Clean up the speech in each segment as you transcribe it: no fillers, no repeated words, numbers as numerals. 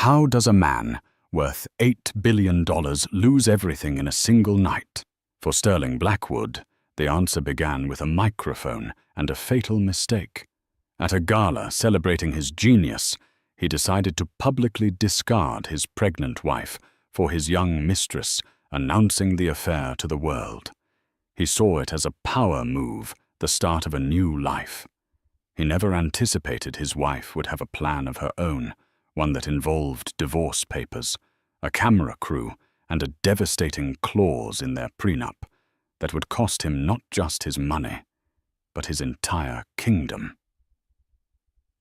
How does a man worth $8 billion lose everything in a single night? For Sterling Blackwood, the answer began with a microphone and a fatal mistake. At a gala celebrating his genius, he decided to publicly discard his pregnant wife for his young mistress, announcing the affair to the world. He saw it as a power move, the start of a new life. He never anticipated his wife would have a plan of her own, one that involved divorce papers, a camera crew, and a devastating clause in their prenup that would cost him not just his money, but his entire kingdom.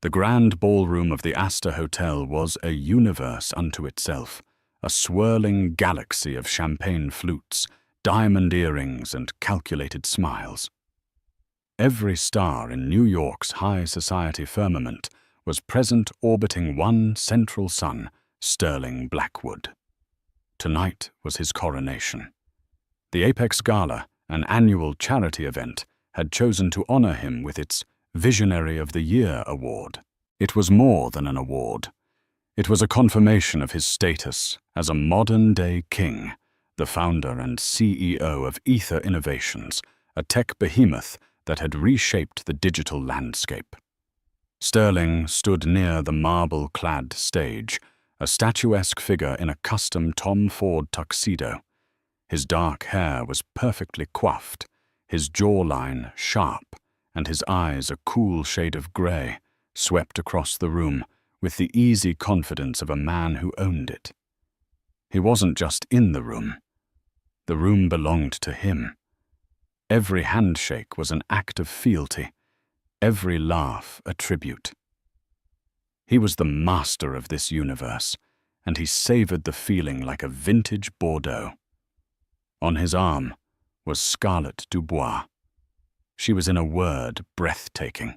The grand ballroom of the Astor Hotel was a universe unto itself, a swirling galaxy of champagne flutes, diamond earrings, and calculated smiles. Every star in New York's high society firmament was present, orbiting one central sun, Sterling Blackwood. Tonight was his coronation. The Apex Gala, an annual charity event, had chosen to honor him with its Visionary of the Year award. It was more than an award. It was a confirmation of his status as a modern-day king, the founder and CEO of Ether Innovations, a tech behemoth that had reshaped the digital landscape. Sterling stood near the marble-clad stage, a statuesque figure in a custom Tom Ford tuxedo. His dark hair was perfectly coiffed, his jawline sharp, and his eyes a cool shade of gray, swept across the room with the easy confidence of a man who owned it. He wasn't just in the room belonged to him. Every handshake was an act of fealty, every laugh a tribute. He was the master of this universe, and he savored the feeling like a vintage Bordeaux. On his arm was Scarlett Dubois. She was, in a word, breathtaking.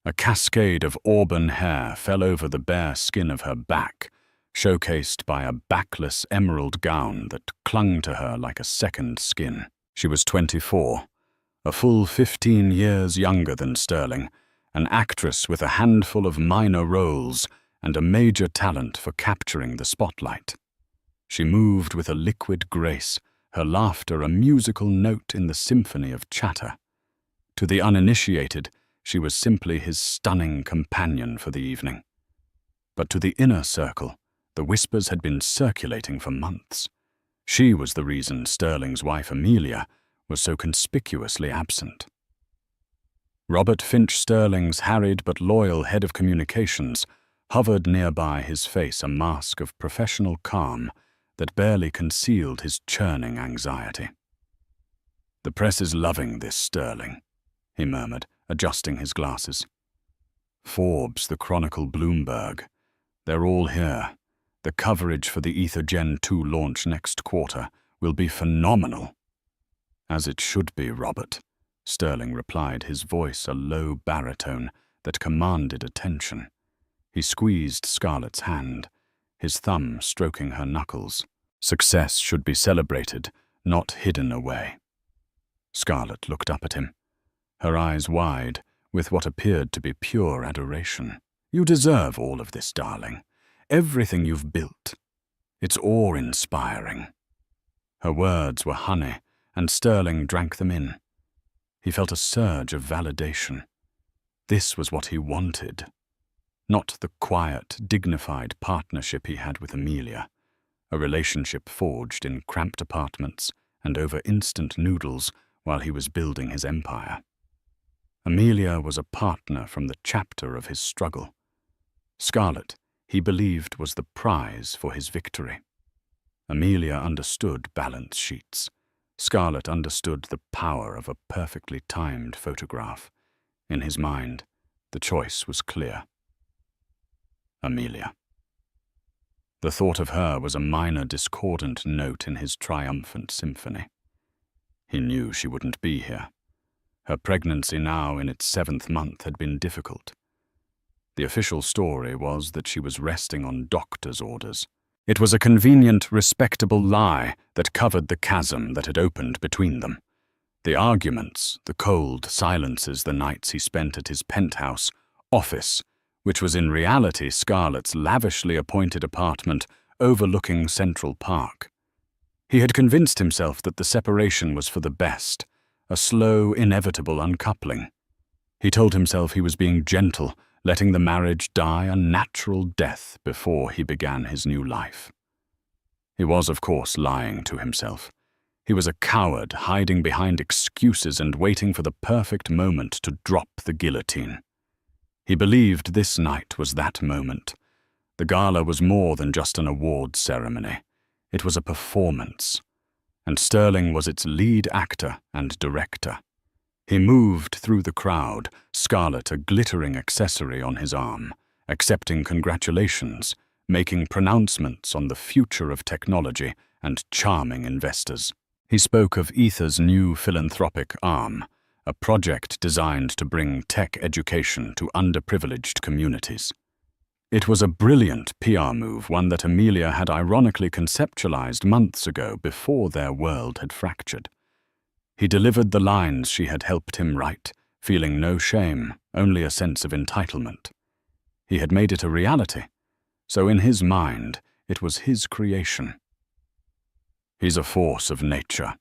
A cascade of auburn hair fell over the bare skin of her back, showcased by a backless emerald gown that clung to her like a second skin. She was 24, a full 15 years younger than Sterling, an actress with a handful of minor roles and a major talent for capturing the spotlight. She moved with a liquid grace, her laughter a musical note in the symphony of chatter. To the uninitiated, she was simply his stunning companion for the evening. But to the inner circle, the whispers had been circulating for months. She was the reason Sterling's wife Amelia was so conspicuously absent. Robert Finch Sterling's harried but loyal head of communications hovered nearby, his face a mask of professional calm that barely concealed his churning anxiety. "The press is loving this, Sterling," he murmured, adjusting his glasses. "Forbes, the Chronicle, Bloomberg. They're all here. The coverage for the Ether Gen 2 launch next quarter will be phenomenal." "As it should be, Robert," Sterling replied, his voice a low baritone that commanded attention. He squeezed Scarlett's hand, his thumb stroking her knuckles. "Success should be celebrated, not hidden away." Scarlett looked up at him, her eyes wide with what appeared to be pure adoration. "You deserve all of this, darling. Everything you've built. It's awe-inspiring." Her words were honey, and Sterling drank them in. He felt a surge of validation. This was what he wanted. Not the quiet, dignified partnership he had with Amelia, a relationship forged in cramped apartments and over instant noodles while he was building his empire. Amelia was a partner from the chapter of his struggle. Scarlett, he believed, was the prize for his victory. Amelia understood balance sheets. Scarlett understood the power of a perfectly timed photograph. In his mind, the choice was clear. Amelia. The thought of her was a minor discordant note in his triumphant symphony. He knew she wouldn't be here. Her pregnancy, now in its 7th month, had been difficult. The official story was that she was resting on doctor's orders. It was a convenient, respectable lie that covered the chasm that had opened between them. The arguments, the cold silences, the nights he spent at his penthouse office which was in reality Scarlett's lavishly appointed apartment overlooking Central Park. He had convinced himself that the separation was for the best, a slow, inevitable uncoupling. He told himself he was being gentle, letting the marriage die a natural death before he began his new life. He was, of course, lying to himself. He was a coward, hiding behind excuses and waiting for the perfect moment to drop the guillotine. He believed this night was that moment. The gala was more than just an award ceremony. It was a performance, and Sterling was its lead actor and director. He moved through the crowd, Scarlett a glittering accessory on his arm, accepting congratulations, making pronouncements on the future of technology and charming investors. He spoke of Ether's new philanthropic arm, a project designed to bring tech education to underprivileged communities. It was a brilliant PR move, one that Amelia had ironically conceptualized months ago before their world had fractured. He delivered the lines she had helped him write, feeling no shame, only a sense of entitlement. He had made it a reality, so in his mind, it was his creation. He's a force of nature.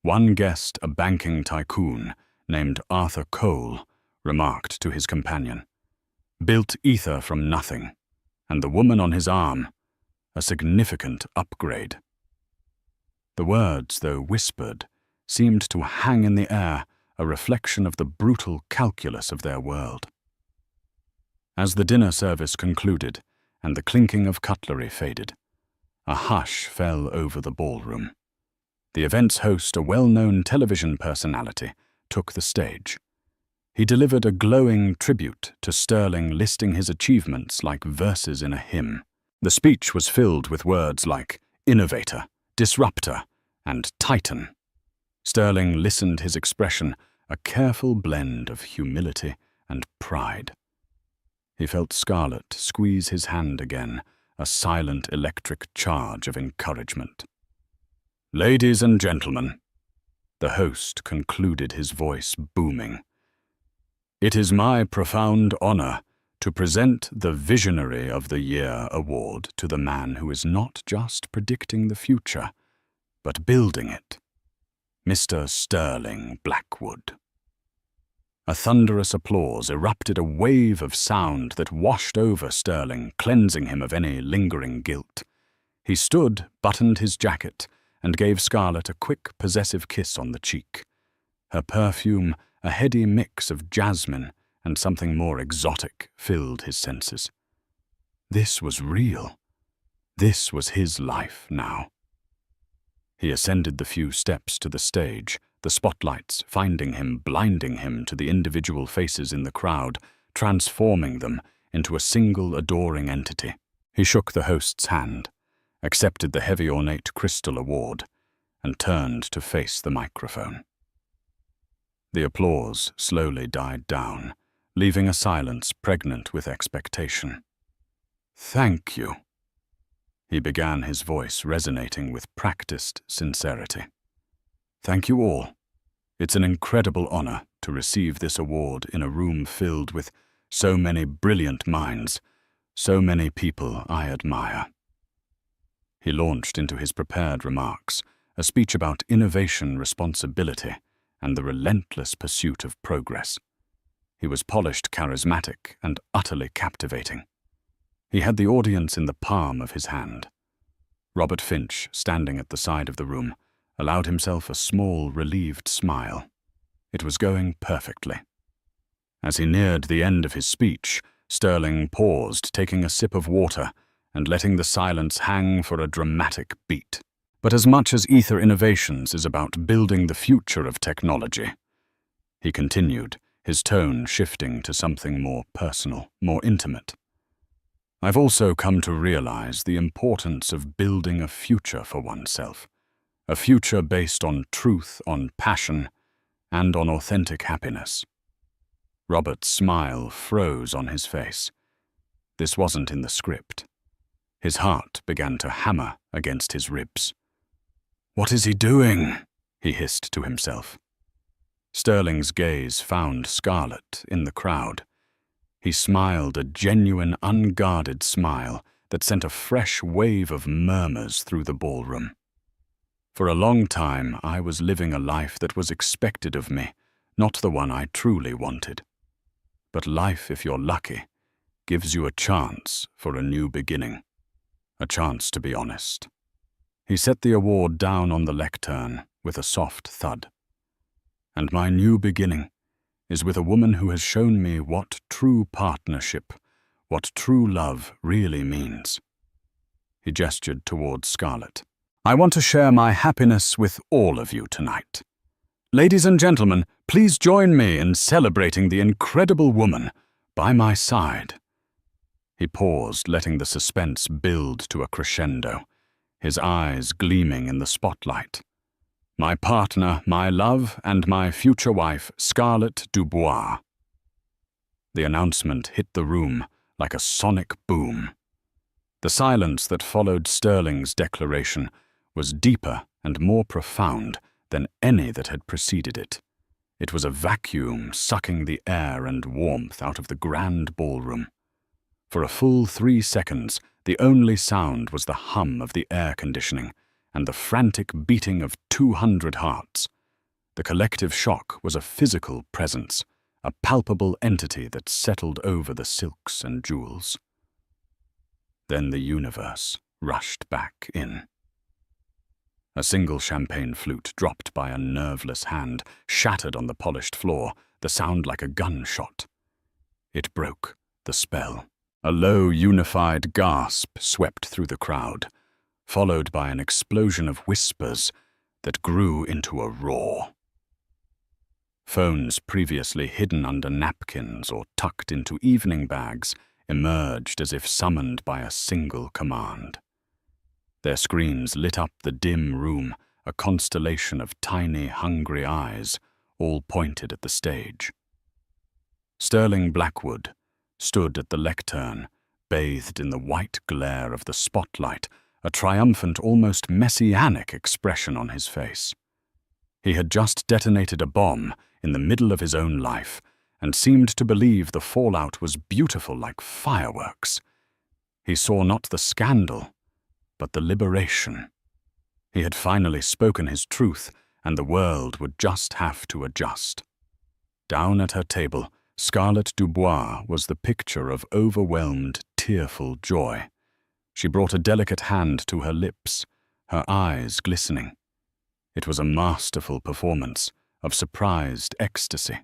One guest, a banking tycoon named Arthur Cole, remarked to his companion. Built Ether from nothing, and the woman on his arm, a significant upgrade. The words, though whispered, seemed to hang in the air, a reflection of the brutal calculus of their world. As the dinner service concluded and the clinking of cutlery faded, a hush fell over the ballroom. The event's host, a well-known television personality, took the stage. He delivered a glowing tribute to Sterling, listing his achievements like verses in a hymn. The speech was filled with words like innovator, disruptor, and titan. Sterling listened, his expression a careful blend of humility and pride. He felt Scarlett squeeze his hand again, a silent electric charge of encouragement. Ladies and gentlemen, the host concluded, his voice booming. It is my profound honor to present the Visionary of the Year award to the man who is not just predicting the future, but building it, Mr. Sterling Blackwood. A thunderous applause erupted, a wave of sound that washed over Sterling, cleansing him of any lingering guilt. He stood, buttoned his jacket, and gave Scarlett a quick, possessive kiss on the cheek. Her perfume, a heady mix of jasmine and something more exotic, filled his senses. This was real. This was his life now. He ascended the few steps to the stage, the spotlights finding him, blinding him to the individual faces in the crowd, transforming them into a single adoring entity. He shook the host's hand, accepted the heavy ornate crystal award, and turned to face the microphone. The applause slowly died down, leaving a silence pregnant with expectation. Thank you. He began, his voice resonating with practiced sincerity. Thank you all. It's an incredible honor to receive this award in a room filled with so many brilliant minds, so many people I admire. He launched into his prepared remarks, a speech about innovation, responsibility, and the relentless pursuit of progress. He was polished, charismatic, and utterly captivating. He had the audience in the palm of his hand. Robert Finch, standing at the side of the room, allowed himself a small, relieved smile. It was going perfectly. As he neared the end of his speech, Sterling paused, taking a sip of water and letting the silence hang for a dramatic beat. But as much as Ether Innovations is about building the future of technology, he continued, his tone shifting to something more personal, more intimate. I've also come to realize the importance of building a future for oneself, a future based on truth, on passion, and on authentic happiness. Robert's smile froze on his face. This wasn't in the script. His heart began to hammer against his ribs. What is he doing? He hissed to himself. Sterling's gaze found Scarlett in the crowd. He smiled a genuine, unguarded smile that sent a fresh wave of murmurs through the ballroom. For a long time, I was living a life that was expected of me, not the one I truly wanted. But life, if you're lucky, gives you a chance for a new beginning, a chance to be honest. He set the award down on the lectern with a soft thud. And my new beginning is with a woman who has shown me what true partnership, what true love really means. He gestured towards Scarlett. I want to share my happiness with all of you tonight. Ladies and gentlemen, please join me in celebrating the incredible woman by my side. He paused, letting the suspense build to a crescendo, his eyes gleaming in the spotlight. My partner, my love, and my future wife, Scarlett Dubois. The announcement hit the room like a sonic boom. The silence that followed Sterling's declaration was deeper and more profound than any that had preceded it. It was a vacuum sucking the air and warmth out of the grand ballroom. For a full 3 seconds, the only sound was the hum of the air conditioning and the frantic beating of 200 hearts. The collective shock was a physical presence, a palpable entity that settled over the silks and jewels. Then the universe rushed back in. A single champagne flute dropped by a nerveless hand shattered on the polished floor, the sound like a gunshot. It broke the spell. A low, unified gasp swept through the crowd, followed by an explosion of whispers that grew into a roar. Phones previously hidden under napkins or tucked into evening bags emerged as if summoned by a single command. Their screens lit up the dim room, a constellation of tiny, hungry eyes, all pointed at the stage. Sterling Blackwood stood at the lectern, bathed in the white glare of the spotlight, a triumphant, almost messianic expression on his face. He had just detonated a bomb in the middle of his own life and seemed to believe the fallout was beautiful like fireworks. He saw not the scandal, but the liberation. He had finally spoken his truth, and the world would just have to adjust. Down at her table, Scarlett Dubois was the picture of overwhelmed, tearful joy. She brought a delicate hand to her lips, her eyes glistening. It was a masterful performance of surprised ecstasy.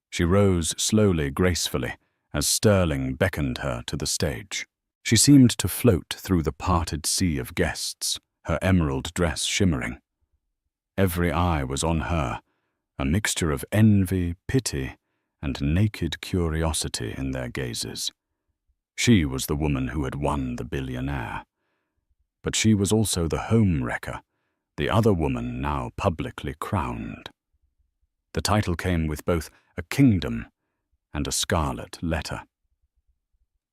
She rose slowly, gracefully, as Sterling beckoned her to the stage. She seemed to float through the parted sea of guests, her emerald dress shimmering. Every eye was on her, a mixture of envy, pity, and naked curiosity in their gazes. She was the woman who had won the billionaire. But she was also the home wrecker, the other woman now publicly crowned. The title came with both a kingdom and a scarlet letter.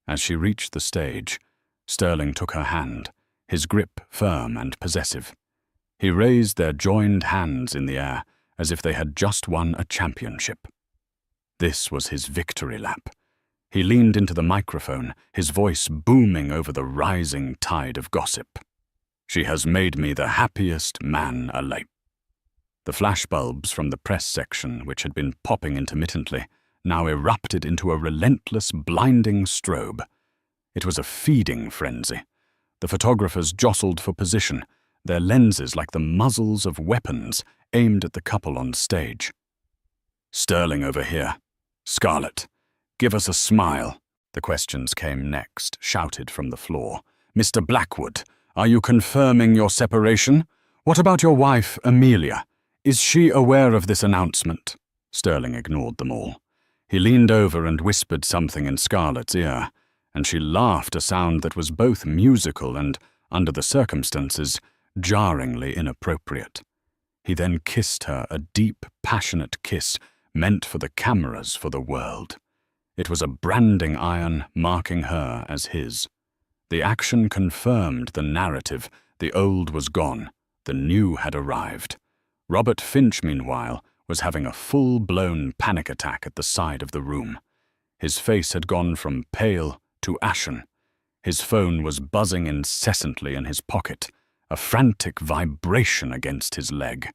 As she reached the stage, Sterling took her hand, his grip firm and possessive. He raised their joined hands in the air as if they had just won a championship. This was his victory lap. He leaned into the microphone, his voice booming over the rising tide of gossip. She has made me the happiest man alive. The flashbulbs from the press section, which had been popping intermittently, now erupted into a relentless, blinding strobe. It was a feeding frenzy. The photographers jostled for position, their lenses like the muzzles of weapons aimed at the couple on stage. Sterling over here. Scarlett, give us a smile. The questions came next, shouted from the floor. Mr. Blackwood, are you confirming your separation? What about your wife, Amelia? Is she aware of this announcement? Sterling ignored them all. He leaned over and whispered something in Scarlett's ear, and she laughed, a sound that was both musical and, under the circumstances, jarringly inappropriate. He then kissed her a deep, passionate kiss meant for the cameras, for the world. It was a branding iron marking her as his. The action confirmed the narrative. The old was gone. The new had arrived. Robert Finch, meanwhile, was having a full-blown panic attack at the side of the room. His face had gone from pale to ashen. His phone was buzzing incessantly in his pocket, a frantic vibration against his leg.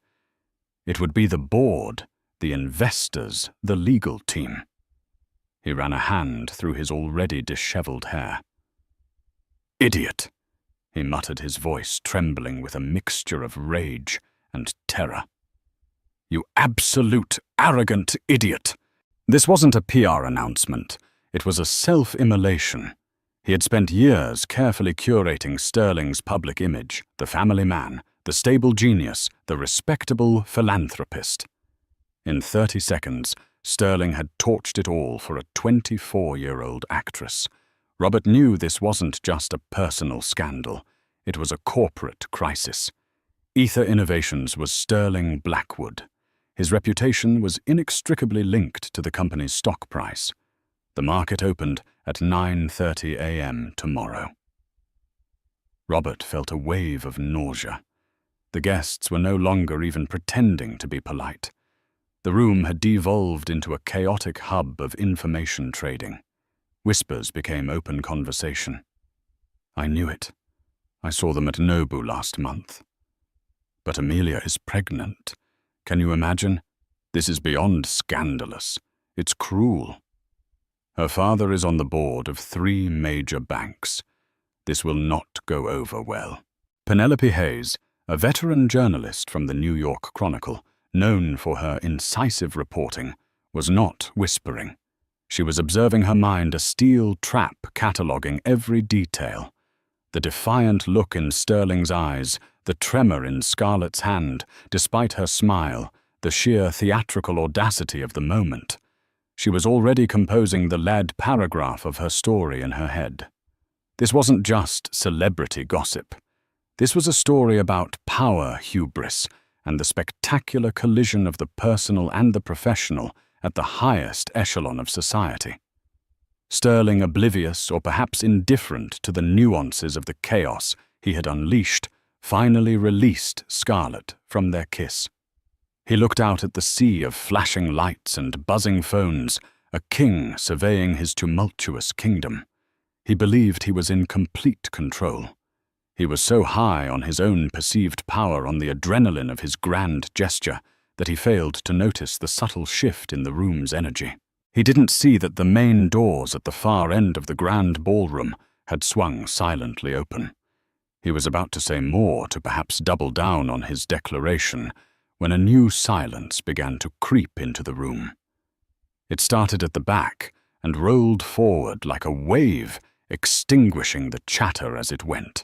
It would be the board, the investors, the legal team. He ran a hand through his already disheveled hair. "Idiot," he muttered, his voice trembling with a mixture of rage and terror. "You absolute, arrogant idiot." This wasn't a PR announcement. It was a self-immolation. He had spent years carefully curating Sterling's public image, the family man, the stable genius, the respectable philanthropist. In 30 seconds, Sterling had torched it all for a 24-year-old actress. Robert knew this wasn't just a personal scandal. It was a corporate crisis. Ether Innovations was Sterling Blackwood. His reputation was inextricably linked to the company's stock price. The market opened at 9:30 a.m. tomorrow. Robert felt a wave of nausea. The guests were no longer even pretending to be polite. The room had devolved into a chaotic hub of information trading. Whispers became open conversation. "I knew it. I saw them at Nobu last month. But Amelia is pregnant. Can you imagine? This is beyond scandalous. It's cruel. Her father is on the board of 3 major banks. This will not go over well." Penelope Hayes, a veteran journalist from the New York Chronicle, known for her incisive reporting, was not whispering. She was observing her mind, a steel trap cataloguing every detail. The defiant look in Sterling's eyes, the tremor in Scarlett's hand, despite her smile, the sheer theatrical audacity of the moment. She was already composing the lead paragraph of her story in her head. This wasn't just celebrity gossip. This was a story about power hubris and the spectacular collision of the personal and the professional at the highest echelon of society. Sterling, oblivious or perhaps indifferent to the nuances of the chaos he had unleashed, finally released Scarlett from their kiss. He looked out at the sea of flashing lights and buzzing phones, a king surveying his tumultuous kingdom. He believed he was in complete control. He was so high on his own perceived power, on the adrenaline of his grand gesture, that he failed to notice the subtle shift in the room's energy. He didn't see that the main doors at the far end of the grand ballroom had swung silently open. He was about to say more, to perhaps double down on his declaration, when a new silence began to creep into the room. It started at the back and rolled forward like a wave, extinguishing the chatter as it went.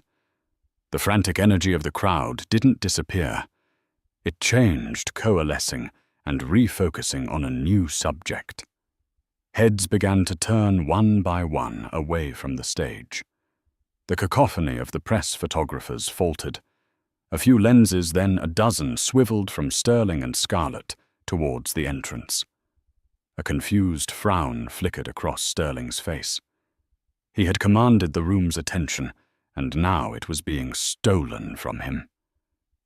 The frantic energy of the crowd didn't disappear. It changed, coalescing and refocusing on a new subject. Heads began to turn one by one away from the stage. The cacophony of the press photographers faltered. A few lenses, then a dozen, swiveled from Sterling and Scarlett towards the entrance. A confused frown flickered across Sterling's face. He had commanded the room's attention, and now it was being stolen from him.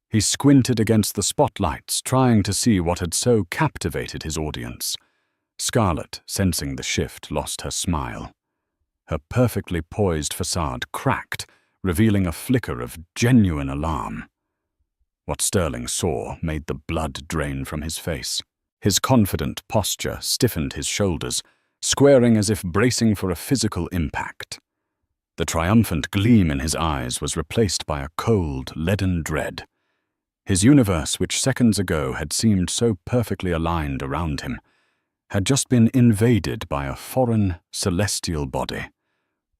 He squinted against the spotlights, trying to see what had so captivated his audience. Scarlett, sensing the shift, lost her smile. Her perfectly poised facade cracked, revealing a flicker of genuine alarm. What Sterling saw made the blood drain from his face. His confident posture stiffened his shoulders, squaring as if bracing for a physical impact. The triumphant gleam in his eyes was replaced by a cold, leaden dread. His universe, which seconds ago had seemed so perfectly aligned around him, had just been invaded by a foreign, celestial body,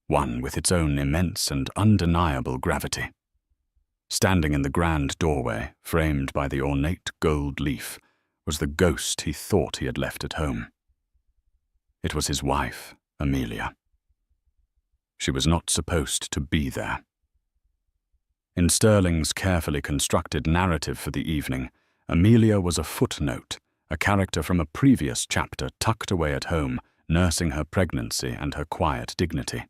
one with its own immense and undeniable gravity. Standing in the grand doorway, framed by the ornate gold leaf, was the ghost he thought he had left at home. It was his wife, Amelia. She was not supposed to be there. In Sterling's carefully constructed narrative for the evening, Amelia was a footnote, a character from a previous chapter tucked away at home, nursing her pregnancy and her quiet dignity.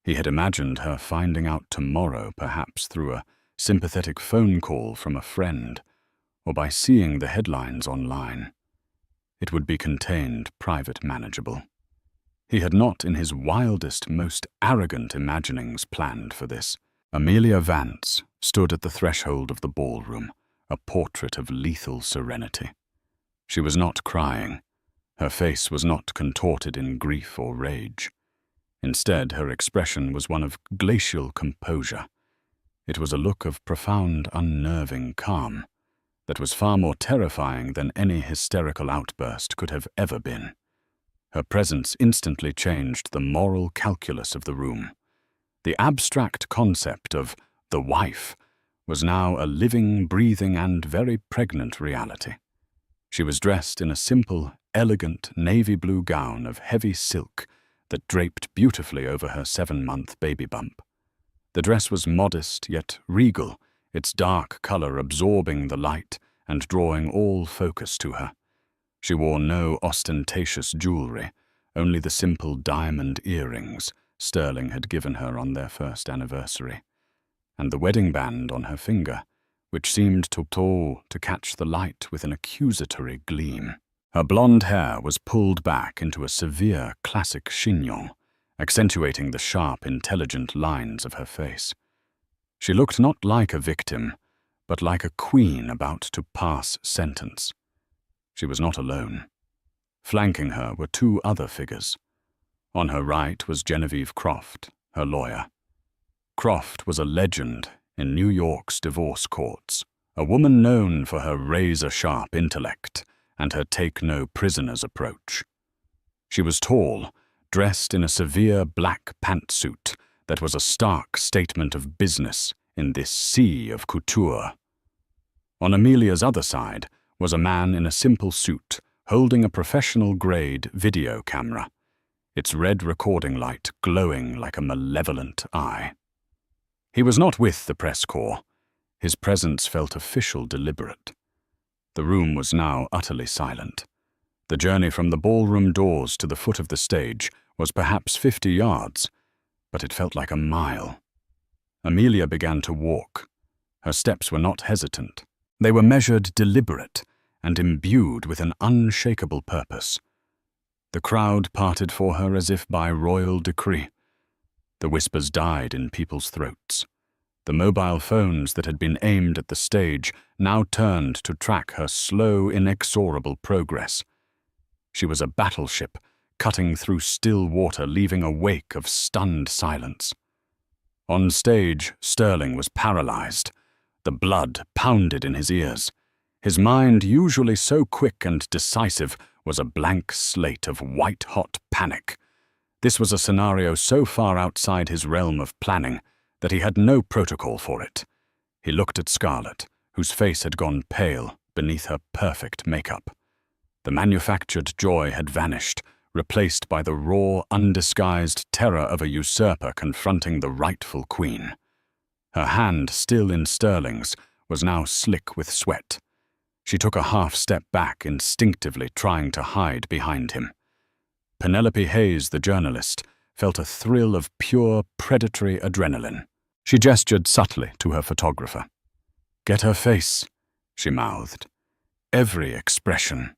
He had imagined her finding out tomorrow, perhaps through a sympathetic phone call from a friend, or by seeing the headlines online. It would be contained, private, manageable. He had not in his wildest, most arrogant imaginings planned for this. Amelia Vance stood at the threshold of the ballroom, a portrait of lethal serenity. She was not crying. Her face was not contorted in grief or rage. Instead, her expression was one of glacial composure. It was a look of profound, unnerving calm that was far more terrifying than any hysterical outburst could have ever been. Her presence instantly changed the moral calculus of the room. The abstract concept of the wife was now a living, breathing, and very pregnant reality. She was dressed in a simple, elegant navy blue gown of heavy silk that draped beautifully over her 7-month baby bump. The dress was modest yet regal, its dark color absorbing the light and drawing all focus to her. She wore no ostentatious jewelry, only the simple diamond earrings Sterling had given her on their first anniversary, and the wedding band on her finger, which seemed to catch the light with an accusatory gleam. Her blonde hair was pulled back into a severe classic chignon, accentuating the sharp, intelligent lines of her face. She looked not like a victim, but like a queen about to pass sentence. She was not alone. Flanking her were 2 other figures. On her right was Genevieve Croft, her lawyer. Croft was a legend in New York's divorce courts, a woman known for her razor-sharp intellect and her take-no-prisoners approach. She was tall, dressed in a severe black pantsuit that was a stark statement of business in this sea of couture. On Amelia's other side was a man in a simple suit holding a professional-grade video camera, its red recording light glowing like a malevolent eye. He was not with the press corps. His presence felt official, deliberate. The room was now utterly silent. The journey from the ballroom doors to the foot of the stage was perhaps 50 yards, but it felt like a mile. Amelia began to walk. Her steps were not hesitant. They were measured, deliberate, and imbued with an unshakable purpose. The crowd parted for her as if by royal decree. The whispers died in people's throats. The mobile phones that had been aimed at the stage now turned to track her slow, inexorable progress. She was a battleship, cutting through still water, leaving a wake of stunned silence. On stage, Sterling was paralyzed. The blood pounded in his ears. His mind, usually so quick and decisive, was a blank slate of white-hot panic. This was a scenario so far outside his realm of planning that he had no protocol for it. He looked at Scarlett, whose face had gone pale beneath her perfect makeup. The manufactured joy had vanished, replaced by the raw, undisguised terror of a usurper confronting the rightful queen. Her hand, still in Sterling's, was now slick with sweat. She took a half-step back, instinctively trying to hide behind him. Penelope Hayes, the journalist, felt a thrill of pure, predatory adrenaline. She gestured subtly to her photographer. "Get her face," she mouthed. "Every expression."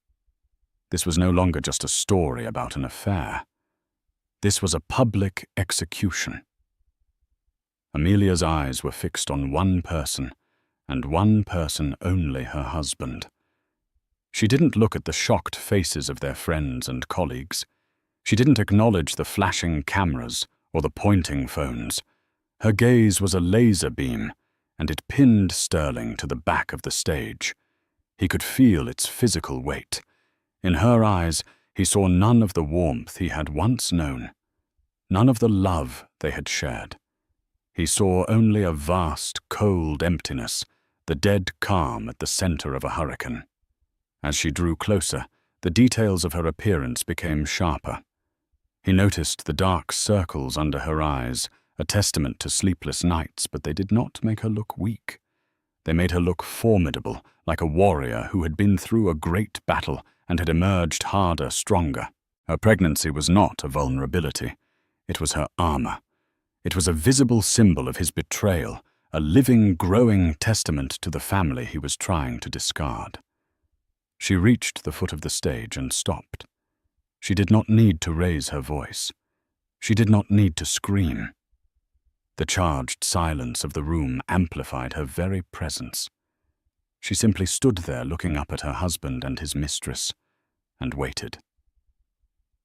This was no longer just a story about an affair. This was a public execution. Amelia's eyes were fixed on one person, and one person only, her husband. She didn't look at the shocked faces of their friends and colleagues. She didn't acknowledge the flashing cameras or the pointing phones. Her gaze was a laser beam, and it pinned Sterling to the back of the stage. He could feel its physical weight. In her eyes, he saw none of the warmth he had once known, none of the love they had shared. He saw only a vast, cold emptiness, the dead calm at the center of a hurricane. As she drew closer, the details of her appearance became sharper. He noticed the dark circles under her eyes, a testament to sleepless nights, but they did not make her look weak. They made her look formidable, like a warrior who had been through a great battle and had emerged harder, stronger. Her pregnancy was not a vulnerability. It was her armor. It was a visible symbol of his betrayal, a living, growing testament to the family he was trying to discard. She reached the foot of the stage and stopped. She did not need to raise her voice. She did not need to scream. The charged silence of the room amplified her very presence. She simply stood there looking up at her husband and his mistress, and waited.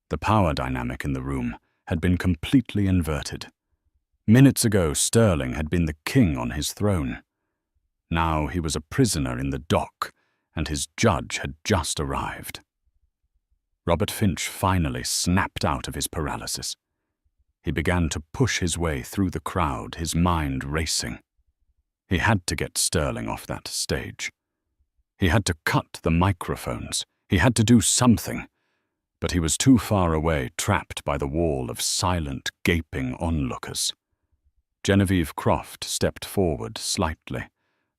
The power dynamic in the room had been completely inverted. Minutes ago, Sterling had been the king on his throne. Now he was a prisoner in the dock, and his judge had just arrived. Robert Finch finally snapped out of his paralysis. He began to push his way through the crowd, his mind racing. He had to get Sterling off that stage. He had to cut the microphones. He had to do something. But he was too far away, trapped by the wall of silent, gaping onlookers. Genevieve Croft stepped forward slightly,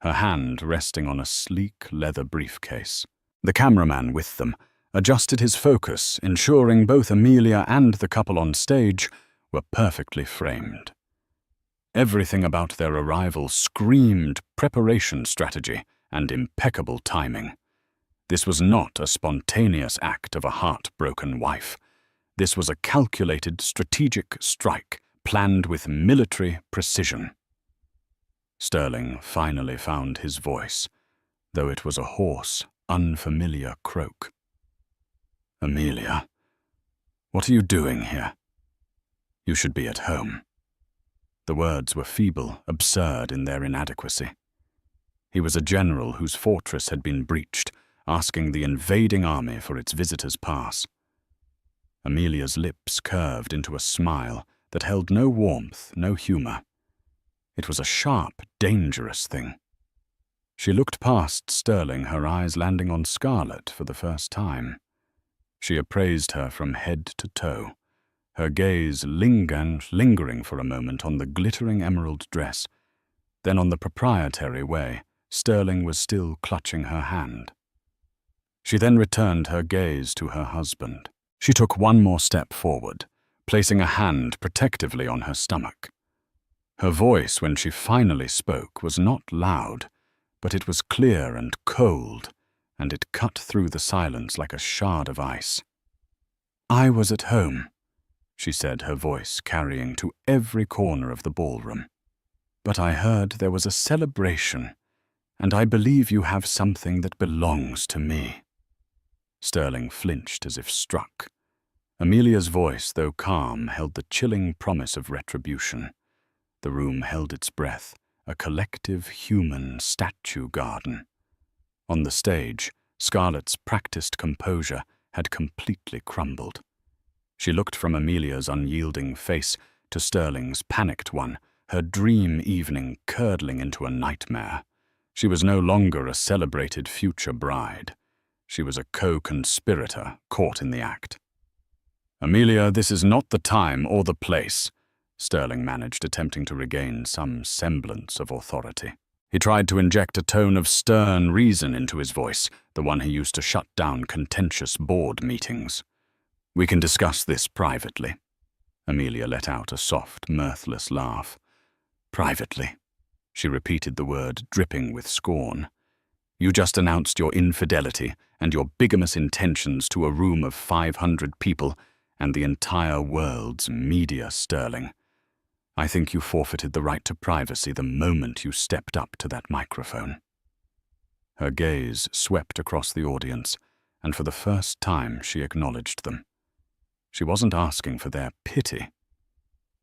her hand resting on a sleek leather briefcase. The cameraman with them adjusted his focus, ensuring both Amelia and the couple on stage were perfectly framed. Everything about their arrival screamed preparation strategy and impeccable timing. This was not a spontaneous act of a heartbroken wife. This was a calculated, strategic strike, planned with military precision. Sterling finally found his voice, though it was a hoarse, unfamiliar croak. "Amelia, what are you doing here? You should be at home." The words were feeble, absurd in their inadequacy. He was a general whose fortress had been breached, asking the invading army for its visitor's pass. Amelia's lips curved into a smile that held no warmth, no humor. It was a sharp, dangerous thing. She looked past Sterling, her eyes landing on Scarlett for the first time. She appraised her from head to toe, her gaze lingering for a moment on the glittering emerald dress. Then on the proprietary way, Sterling was still clutching her hand. She then returned her gaze to her husband. She took one more step forward, placing a hand protectively on her stomach. Her voice, when she finally spoke, was not loud, but it was clear and cold, and it cut through the silence like a shard of ice. "I was at home," she said, her voice carrying to every corner of the ballroom. "But I heard there was a celebration, and I believe you have something that belongs to me." Sterling flinched as if struck. Amelia's voice, though calm, held the chilling promise of retribution. The room held its breath, a collective human statue garden. On the stage, Scarlett's practiced composure had completely crumbled. She looked from Amelia's unyielding face to Sterling's panicked one, her dream evening curdling into a nightmare. She was no longer a celebrated future bride. She was a co-conspirator caught in the act. "Amelia, this is not the time or the place," Sterling managed, attempting to regain some semblance of authority. He tried to inject a tone of stern reason into his voice, the one he used to shut down contentious board meetings. "We can discuss this privately." Amelia let out a soft, mirthless laugh. "Privately," she repeated the word, dripping with scorn. "You just announced your infidelity and your bigamous intentions to a room of 500 people and the entire world's media, Sterling. I think you forfeited the right to privacy the moment you stepped up to that microphone." Her gaze swept across the audience, and for the first time she acknowledged them. She wasn't asking for their pity.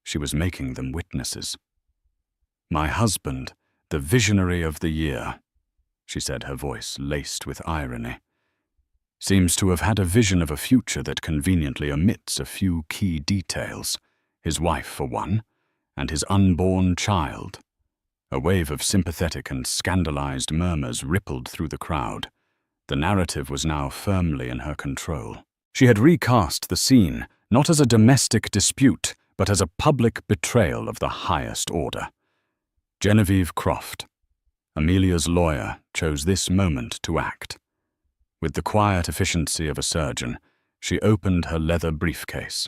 She was making them witnesses. "My husband, the visionary of the year," she said, her voice laced with irony, "seems to have had a vision of a future that conveniently omits a few key details. His wife, for one, and his unborn child." A wave of sympathetic and scandalized murmurs rippled through the crowd. The narrative was now firmly in her control. She had recast the scene, not as a domestic dispute, but as a public betrayal of the highest order. Genevieve Croft, Amelia's lawyer, chose this moment to act. With the quiet efficiency of a surgeon, she opened her leather briefcase.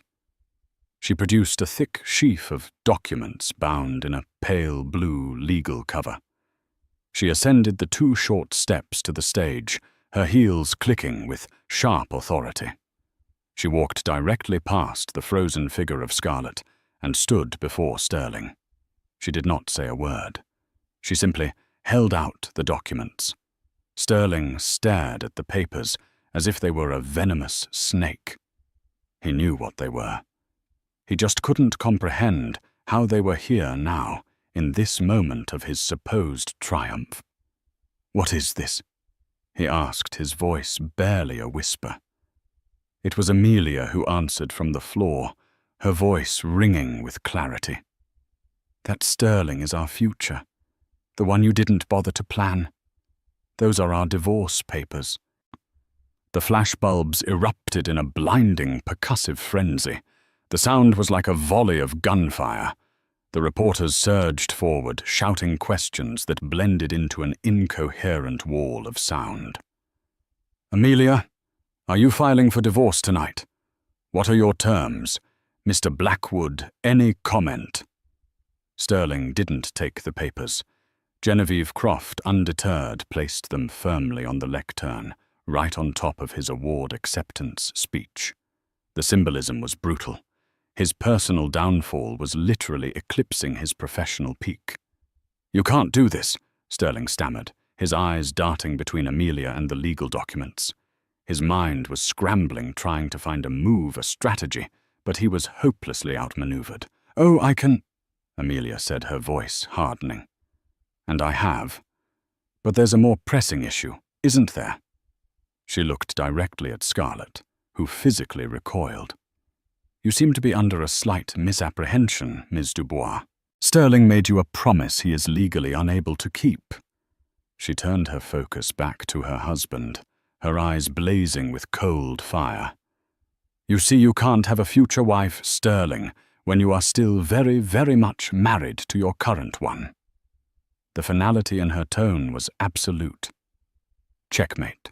She produced a thick sheaf of documents bound in a pale blue legal cover. She ascended the 2 short steps to the stage, her heels clicking with sharp authority. She walked directly past the frozen figure of Scarlett and stood before Sterling. She did not say a word. She simply held out the documents. Sterling stared at the papers as if they were a venomous snake. He knew what they were. He just couldn't comprehend how they were here now, in this moment of his supposed triumph. "What is this?" he asked, his voice barely a whisper. It was Amelia who answered from the floor, her voice ringing with clarity. "That Sterling is our future, the one you didn't bother to plan. Those are our divorce papers." The flashbulbs erupted in a blinding, percussive frenzy. The sound was like a volley of gunfire. The reporters surged forward, shouting questions that blended into an incoherent wall of sound. "Amelia, are you filing for divorce tonight? What are your terms? Mr. Blackwood, any comment?" Sterling didn't take the papers. Genevieve Croft, undeterred, placed them firmly on the lectern, right on top of his award acceptance speech. The symbolism was brutal. His personal downfall was literally eclipsing his professional peak. "You can't do this," Sterling stammered, his eyes darting between Amelia and the legal documents. His mind was scrambling, trying to find a move, a strategy, but he was hopelessly outmaneuvered. "Oh, I can," Amelia said, her voice hardening. "And I have. But there's a more pressing issue, isn't there?" She looked directly at Scarlett, who physically recoiled. "You seem to be under a slight misapprehension, Ms. Dubois. Sterling made you a promise he is legally unable to keep." She turned her focus back to her husband, her eyes blazing with cold fire. "You see, you can't have a future wife, Sterling, when you are still very, very much married to your current one." The finality in her tone was absolute. Checkmate.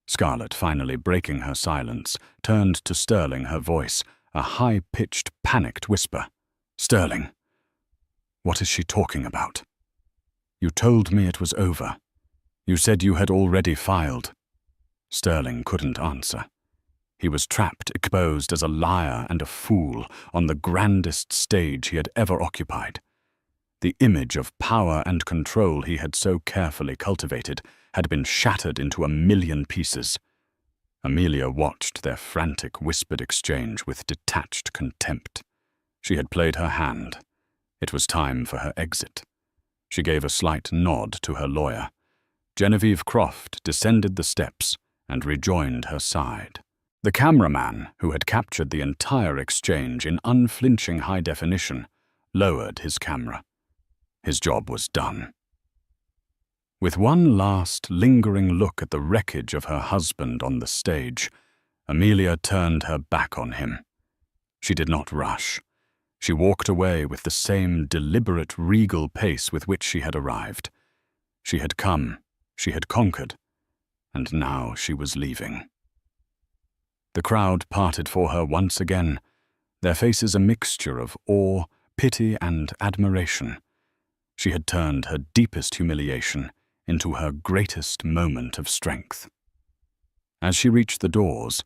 Scarlett, finally breaking her silence, turned to Sterling, her voice a high-pitched, panicked whisper. "Sterling, what is she talking about? You told me it was over. You said you had already filed." Sterling couldn't answer. He was trapped, exposed as a liar and a fool on the grandest stage he had ever occupied. The image of power and control he had so carefully cultivated had been shattered into a million pieces. Amelia watched their frantic, whispered exchange with detached contempt. She had played her hand. It was time for her exit. She gave a slight nod to her lawyer. Genevieve Croft descended the steps and rejoined her side. The cameraman, who had captured the entire exchange in unflinching high definition, lowered his camera. His job was done. With one last, lingering look at the wreckage of her husband on the stage, Amelia turned her back on him. She did not rush. She walked away with the same deliberate, regal pace with which she had arrived. She had come, she had conquered, and now she was leaving. The crowd parted for her once again, their faces a mixture of awe, pity, and admiration. She had turned her deepest humiliation into her greatest moment of strength. As she reached the doors,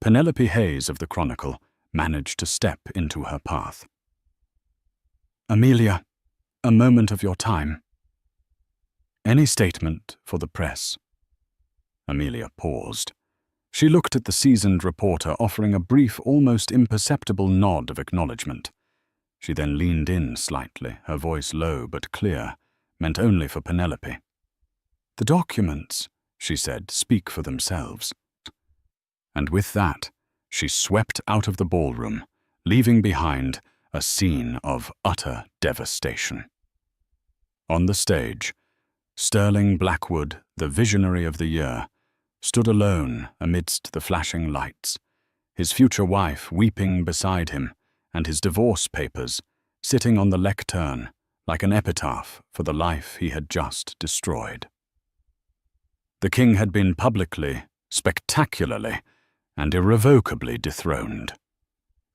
Penelope Hayes of the Chronicle managed to step into her path. "Amelia, a moment of your time." "Any statement for the press?" Amelia paused. She looked at the seasoned reporter, offering a brief, almost imperceptible nod of acknowledgement. She then leaned in slightly, her voice low but clear, meant only for Penelope. "The documents," she said, "speak for themselves." And with that, she swept out of the ballroom, leaving behind a scene of utter devastation. On the stage, Sterling Blackwood, the visionary of the year, stood alone amidst the flashing lights, his future wife weeping beside him, and his divorce papers sitting on the lectern like an epitaph for the life he had just destroyed. The king had been publicly, spectacularly, and irrevocably dethroned.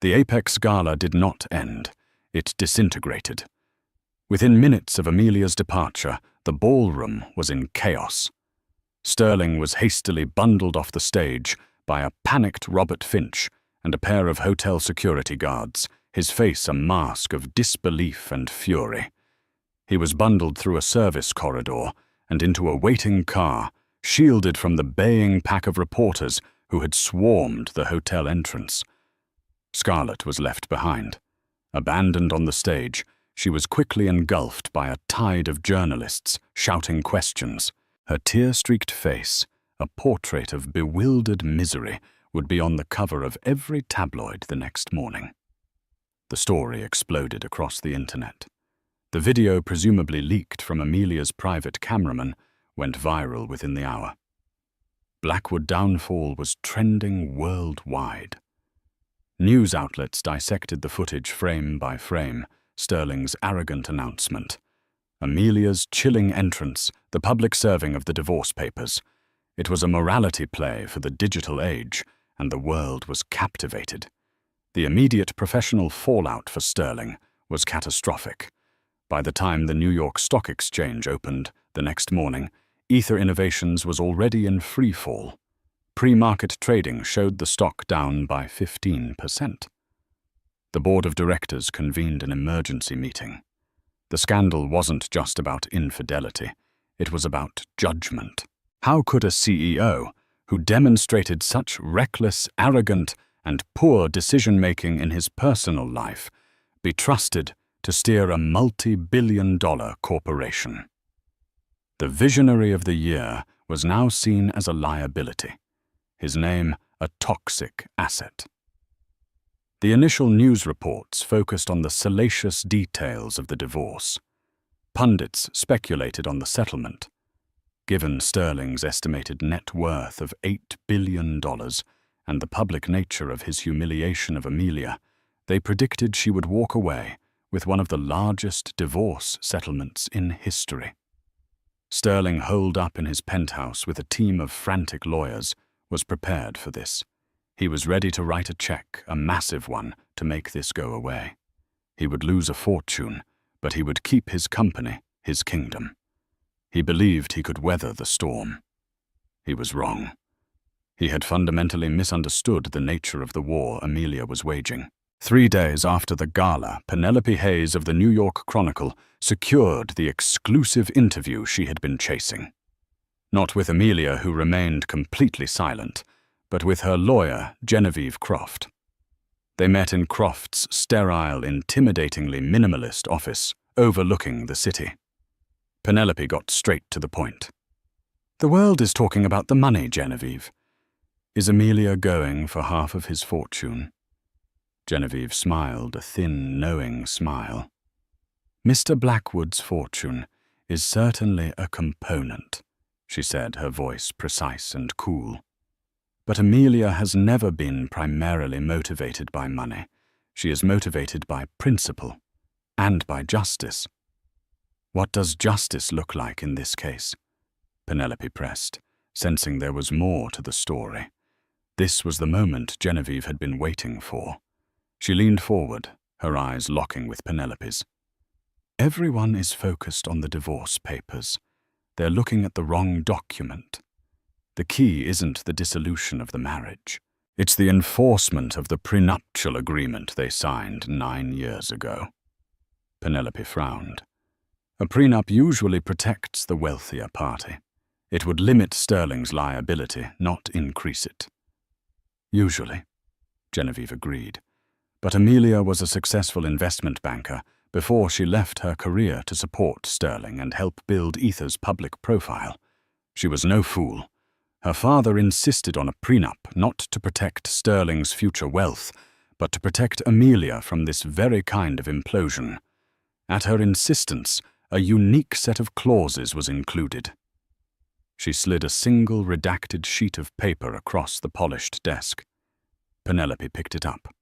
The Apex Gala did not end. It disintegrated. Within minutes of Amelia's departure, the ballroom was in chaos. Sterling was hastily bundled off the stage, by a panicked Robert Finch and a pair of hotel security guards, his face a mask of disbelief and fury. He was bundled through a service corridor and into a waiting car, shielded from the baying pack of reporters who had swarmed the hotel entrance. Scarlett was left behind. Abandoned on the stage, she was quickly engulfed by a tide of journalists shouting questions. Her tear-streaked face, a portrait of bewildered misery, would be on the cover of every tabloid the next morning. The story exploded across the internet. The video, presumably leaked from Amelia's private cameraman, went viral within the hour. Blackwood downfall was trending worldwide. News outlets dissected the footage frame by frame, Sterling's arrogant announcement, Amelia's chilling entrance, the public serving of the divorce papers. It was a morality play for the digital age, and the world was captivated. The immediate professional fallout for Sterling was catastrophic. By the time the New York Stock Exchange opened the next morning, Ether Innovations was already in free fall. Pre-market trading showed the stock down by 15%. The board of directors convened an emergency meeting. The scandal wasn't just about infidelity, it was about judgment. How could a CEO, who demonstrated such reckless, arrogant, and poor decision-making in his personal life, be trusted to steer a multi-billion-dollar corporation? The visionary of the year was now seen as a liability, his name a toxic asset. The initial news reports focused on the salacious details of the divorce. Pundits speculated on the settlement. Given Sterling's estimated net worth of $8 billion and the public nature of his humiliation of Amelia, they predicted she would walk away with one of the largest divorce settlements in history. Sterling, holed up in his penthouse with a team of frantic lawyers, was prepared for this. He was ready to write a check, a massive one, to make this go away. He would lose a fortune, but he would keep his company, his kingdom. He believed he could weather the storm. He was wrong. He had fundamentally misunderstood the nature of the war Amelia was waging. 3 days after the gala, Penelope Hayes of the New York Chronicle secured the exclusive interview she had been chasing. Not with Amelia, who remained completely silent, but with her lawyer, Genevieve Croft. They met in Croft's sterile, intimidatingly minimalist office, overlooking the city. Penelope got straight to the point. "The world is talking about the money, Genevieve. Is Amelia going for half of his fortune?" Genevieve smiled, a thin, knowing smile. "Mr. Blackwood's fortune is certainly a component," she said, her voice precise and cool. "But Amelia has never been primarily motivated by money. She is motivated by principle and by justice." "What does justice look like in this case?" Penelope pressed, sensing there was more to the story. This was the moment Genevieve had been waiting for. She leaned forward, her eyes locking with Penelope's. "Everyone is focused on the divorce papers. They're looking at the wrong document. The key isn't the dissolution of the marriage. It's the enforcement of the prenuptial agreement they signed 9 years ago." Penelope frowned. A prenup usually protects the wealthier party. It would limit Sterling's liability, not increase it. "Usually," Genevieve agreed. But Amelia was a successful investment banker before she left her career to support Sterling and help build Ether's public profile. She was no fool. Her father insisted on a prenup not to protect Sterling's future wealth, but to protect Amelia from this very kind of implosion. At her insistence, a unique set of clauses was included. She slid a single redacted sheet of paper across the polished desk. Penelope picked it up.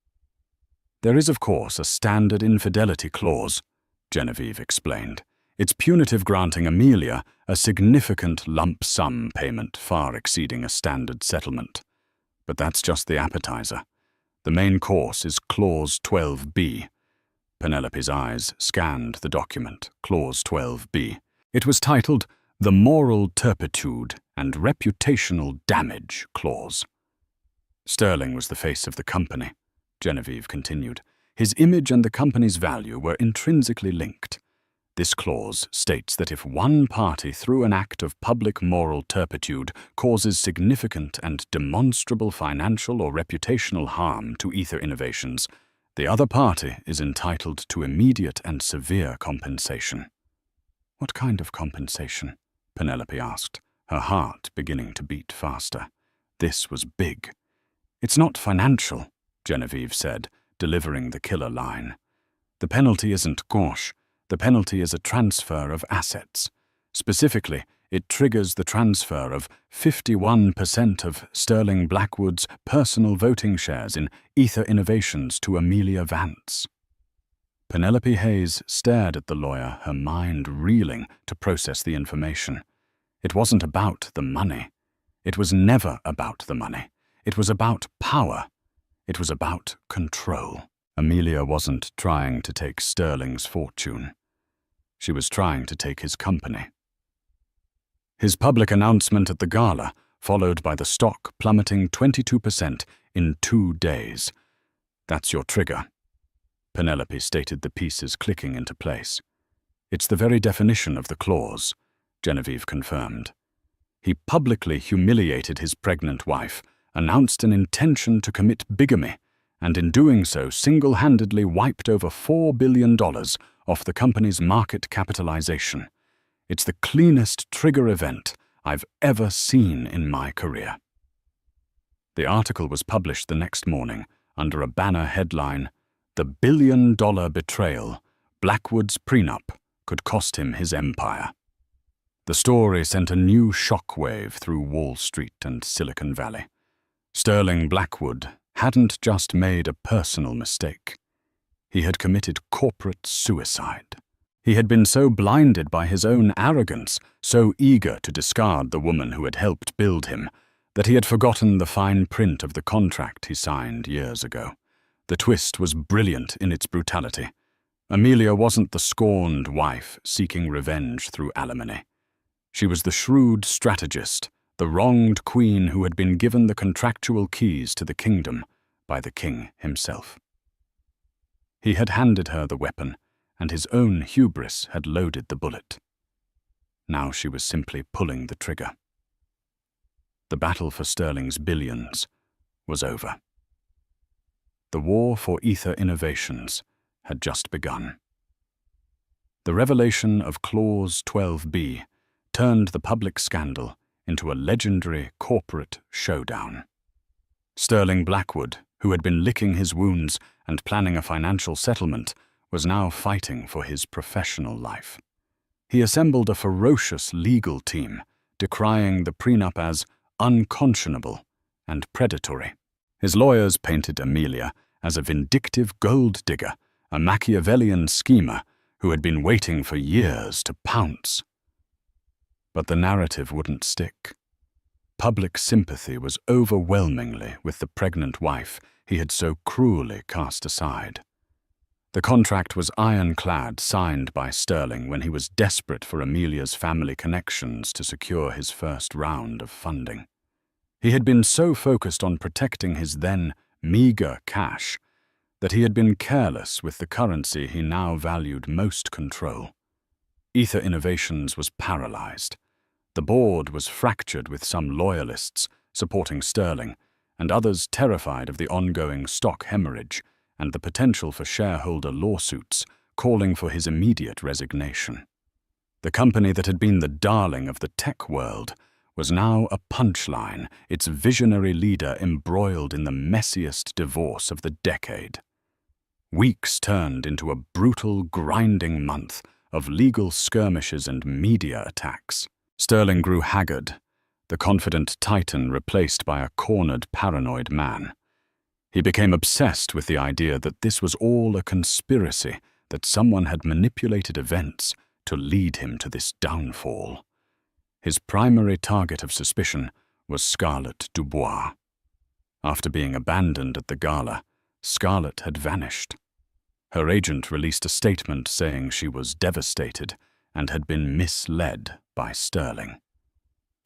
"There is, of course, a standard infidelity clause," Genevieve explained. "It's punitive, granting Amelia a significant lump sum payment far exceeding a standard settlement. But that's just the appetizer. The main course is Clause 12B. Penelope's eyes scanned the document, Clause 12B. It was titled the Moral Turpitude and Reputational Damage Clause. Sterling was the face of the company, Genevieve continued. His image and the company's value were intrinsically linked. This clause states that if one party, through an act of public moral turpitude, causes significant and demonstrable financial or reputational harm to Ether Innovations, the other party is entitled to immediate and severe compensation. What kind of compensation? Penelope asked, her heart beginning to beat faster. This was big. It's not financial, Genevieve said, delivering the killer line. The penalty isn't gauche. The penalty is a transfer of assets. Specifically, it triggers the transfer of 51% of Sterling Blackwood's personal voting shares in Ether Innovations to Amelia Vance. Penelope Hayes stared at the lawyer, her mind reeling to process the information. It wasn't about the money. It was never about the money. It was about power. It was about control. Amelia wasn't trying to take Sterling's fortune. She was trying to take his company. His public announcement at the gala, followed by the stock plummeting 22% in 2 days. That's your trigger. Penelope stated, the pieces clicking into place. It's the very definition of the clause, Genevieve confirmed. He publicly humiliated his pregnant wife, announced an intention to commit bigamy, and in doing so single-handedly wiped over $4 billion off the company's market capitalization. It's the cleanest trigger event I've ever seen in my career. The article was published the next morning under a banner headline, "The Billion-Dollar Betrayal, Blackwood's Prenup Could Cost Him His Empire." The story sent a new shockwave through Wall Street and Silicon Valley. Sterling Blackwood hadn't just made a personal mistake. He had committed corporate suicide. He had been so blinded by his own arrogance, so eager to discard the woman who had helped build him, that he had forgotten the fine print of the contract he signed years ago. The twist was brilliant in its brutality. Amelia wasn't the scorned wife seeking revenge through alimony. She was the shrewd strategist, the wronged queen who had been given the contractual keys to the kingdom by the king himself. He had handed her the weapon, and his own hubris had loaded the bullet. Now she was simply pulling the trigger. The battle for Sterling's billions was over. The war for Ether Innovations had just begun. The revelation of Clause 12B turned the public scandal into a legendary corporate showdown. Sterling Blackwood, who had been licking his wounds and planning a financial settlement, was now fighting for his professional life. He assembled a ferocious legal team, decrying the prenup as unconscionable and predatory. His lawyers painted Amelia as a vindictive gold digger, a Machiavellian schemer who had been waiting for years to pounce. But the narrative wouldn't stick. Public sympathy was overwhelmingly with the pregnant wife he had so cruelly cast aside. The contract was ironclad, signed by Sterling when he was desperate for Amelia's family connections to secure his first round of funding. He had been so focused on protecting his then meager cash that he had been careless with the currency he now valued most control. Ether Innovations was paralyzed. The board was fractured, with some loyalists supporting Sterling and others terrified of the ongoing stock hemorrhage and the potential for shareholder lawsuits calling for his immediate resignation. The company that had been the darling of the tech world was now a punchline, its visionary leader embroiled in the messiest divorce of the decade. Weeks turned into a brutal, grinding month of legal skirmishes and media attacks. Sterling grew haggard, the confident titan replaced by a cornered, paranoid man. He became obsessed with the idea that this was all a conspiracy, that someone had manipulated events to lead him to this downfall. His primary target of suspicion was Scarlett Dubois. After being abandoned at the gala, Scarlett had vanished. Her agent released a statement saying she was devastated and had been misled by Sterling.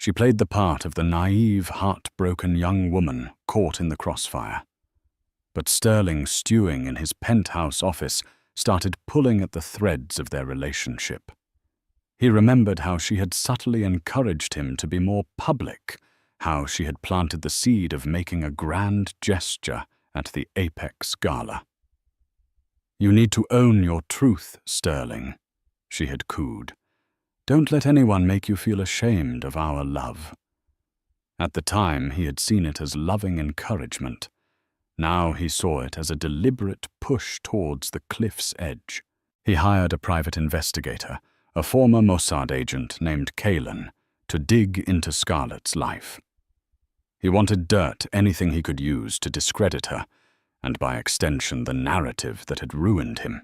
She played the part of the naive, heartbroken young woman caught in the crossfire. But Sterling, stewing in his penthouse office, started pulling at the threads of their relationship. He remembered how she had subtly encouraged him to be more public, how she had planted the seed of making a grand gesture at the Apex Gala. "You need to own your truth, Sterling," she had cooed. "Don't let anyone make you feel ashamed of our love." At the time, he had seen it as loving encouragement. Now he saw it as a deliberate push towards the cliff's edge. He hired a private investigator, a former Mossad agent named Kalen, to dig into Scarlett's life. He wanted dirt, anything he could use to discredit her, and by extension the narrative that had ruined him.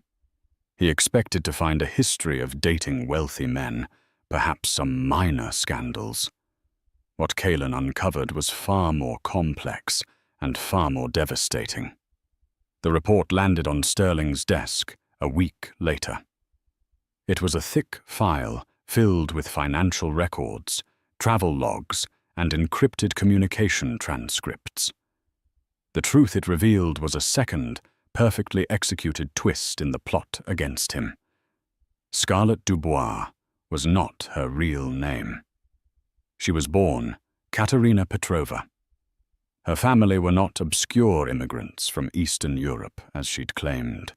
He expected to find a history of dating wealthy men, perhaps some minor scandals. What Kalen uncovered was far more complex and far more devastating. The report landed on Sterling's desk a week later. It was a thick file filled with financial records, travel logs, and encrypted communication transcripts. The truth it revealed was a second, perfectly executed twist in the plot against him. Scarlett Dubois was not her real name. She was born Katerina Petrova. Her family were not obscure immigrants from Eastern Europe, as she'd claimed.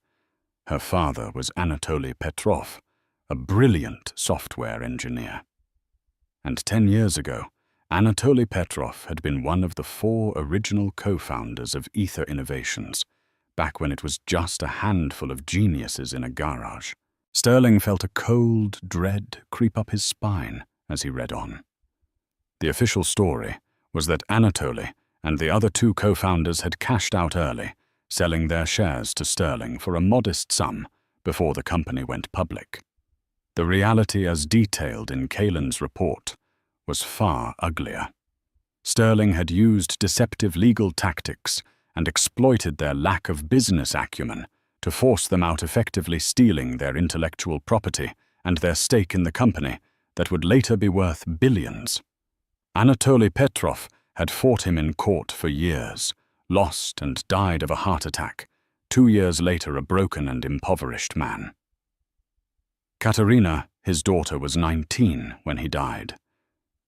Her father was Anatoly Petrov, a brilliant software engineer. And 10 years ago, Anatoly Petrov had been one of the 4 original co-founders of Ether Innovations, back when it was just a handful of geniuses in a garage. Sterling felt a cold dread creep up his spine as he read on. The official story was that Anatoly and the other 2 co-founders had cashed out early, selling their shares to Sterling for a modest sum before the company went public. The reality as detailed in Kalen's report was far uglier. Sterling had used deceptive legal tactics and exploited their lack of business acumen to force them out, effectively stealing their intellectual property and their stake in the company that would later be worth billions. Anatoly Petrov had fought him in court for years, lost and died of a heart attack, 2 years later a broken and impoverished man. Katerina, his daughter, was 19 when he died.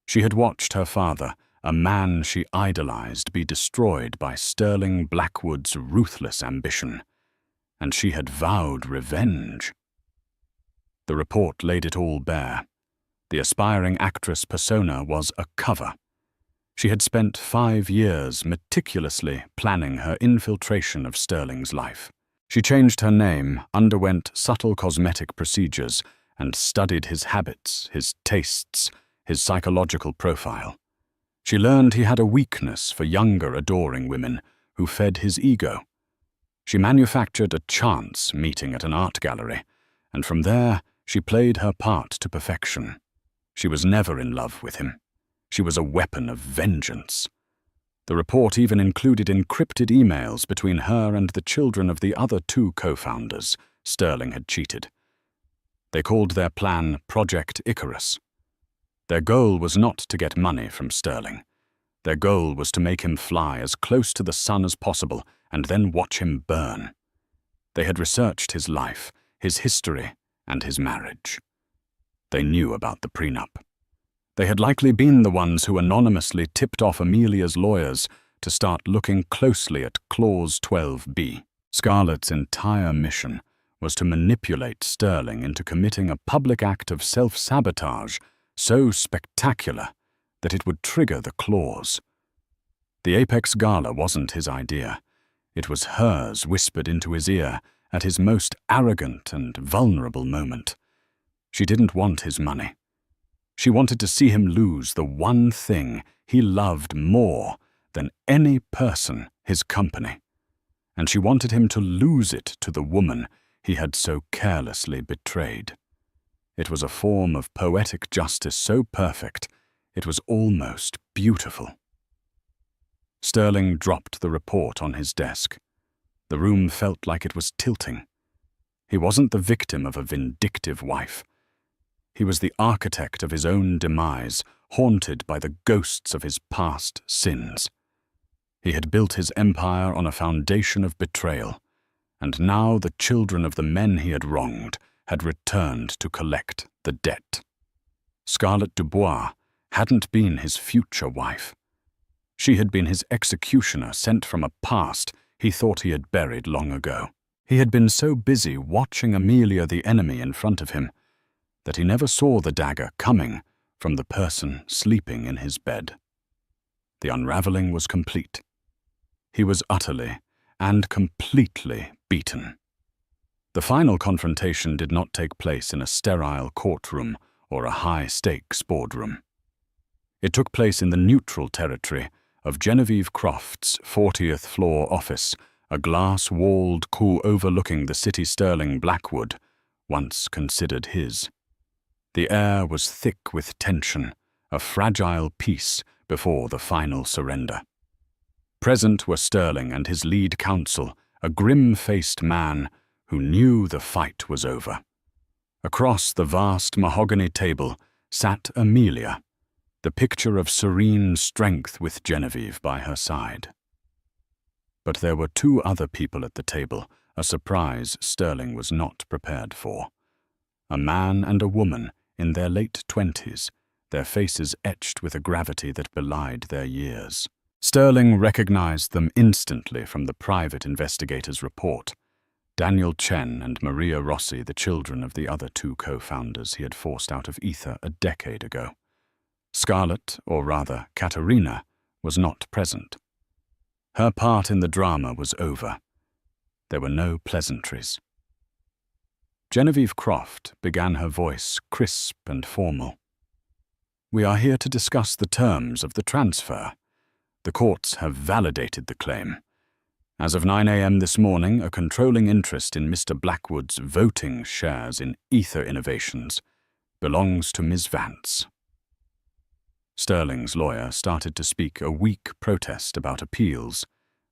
She had watched her father, a man she idolized, be destroyed by Sterling Blackwood's ruthless ambition, and she had vowed revenge. The report laid it all bare. The aspiring actress persona was a cover. She had spent 5 years meticulously planning her infiltration of Sterling's life. She changed her name, underwent subtle cosmetic procedures, and studied his habits, his tastes, his psychological profile. She learned he had a weakness for younger, adoring women who fed his ego. She manufactured a chance meeting at an art gallery, and from there she played her part to perfection. She was never in love with him. She was a weapon of vengeance. The report even included encrypted emails between her and the children of the other 2 co-founders Sterling had cheated. They called their plan Project Icarus. Their goal was not to get money from Sterling. Their goal was to make him fly as close to the sun as possible and then watch him burn. They had researched his life, his history, and his marriage. They knew about the prenup. They had likely been the ones who anonymously tipped off Amelia's lawyers to start looking closely at Clause 12b. Scarlett's entire mission was to manipulate Sterling into committing a public act of self-sabotage so spectacular that it would trigger the clause. The Apex Gala wasn't his idea. It was hers, whispered into his ear at his most arrogant and vulnerable moment. She didn't want his money. She wanted to see him lose the one thing he loved more than any person, his company. And she wanted him to lose it to the woman he had so carelessly betrayed. It was a form of poetic justice so perfect, it was almost beautiful. Sterling dropped the report on his desk. The room felt like it was tilting. He wasn't the victim of a vindictive wife. He was the architect of his own demise, haunted by the ghosts of his past sins. He had built his empire on a foundation of betrayal, and now the children of the men he had wronged had returned to collect the debt. Scarlett Dubois hadn't been his future wife. She had been his executioner sent from a past he thought he had buried long ago. He had been so busy watching Amelia the enemy in front of him that he never saw the dagger coming from the person sleeping in his bed. The unraveling was complete. He was utterly and completely beaten. The final confrontation did not take place in a sterile courtroom or a high-stakes boardroom. It took place in the neutral territory of Genevieve Croft's 40th floor office, a glass-walled coup overlooking the city sterling Blackwood, once considered his. The air was thick with tension, a fragile peace before the final surrender. Present were Sterling and his lead counsel, a grim-faced man who knew the fight was over. Across the vast mahogany table sat Amelia, the picture of serene strength with Genevieve by her side. But there were two other people at the table, a surprise Sterling was not prepared for. A man and a woman in their late 20s, their faces etched with a gravity that belied their years. Sterling recognized them instantly from the private investigator's report. Daniel Chen and Maria Rossi, the children of the other two co-founders he had forced out of ether a decade ago. Scarlett, or rather Katerina, was not present. Her part in the drama was over. There were no pleasantries. Genevieve Croft began, her voice crisp and formal. "We are here to discuss the terms of the transfer. The courts have validated the claim. As of 9 a.m. this morning, a controlling interest in Mr. Blackwood's voting shares in Ether Innovations belongs to Ms. Vance." Sterling's lawyer started to speak a weak protest about appeals,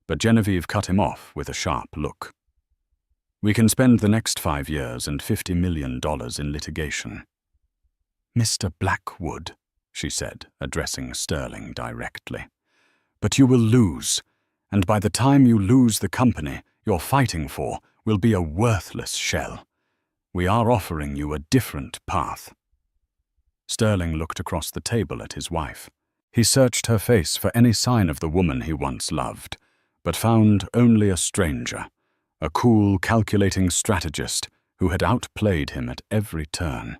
but Genevieve cut him off with a sharp look. "We can spend the next 5 years and $50 million in litigation." "Mr. Blackwood," she said, addressing Sterling directly, "but you will lose, and by the time you lose the company you're fighting for will be a worthless shell. We are offering you a different path." Sterling looked across the table at his wife. He searched her face for any sign of the woman he once loved, but found only a stranger, a cool, calculating strategist who had outplayed him at every turn.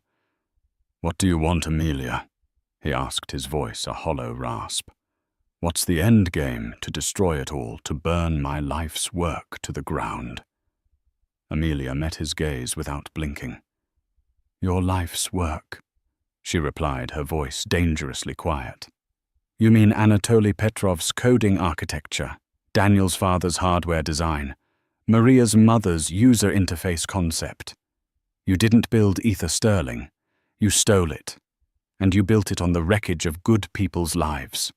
"What do you want, Amelia?" he asked, his voice a hollow rasp. "What's the end game to destroy it all, to burn my life's work to the ground?" Amelia met his gaze without blinking. "Your life's work," she replied, her voice dangerously quiet. "You mean Anatoly Petrov's coding architecture, Daniel's father's hardware design, Maria's mother's user interface concept. You didn't build Ether Sterling. You stole it, and you built it on the wreckage of good people's lives."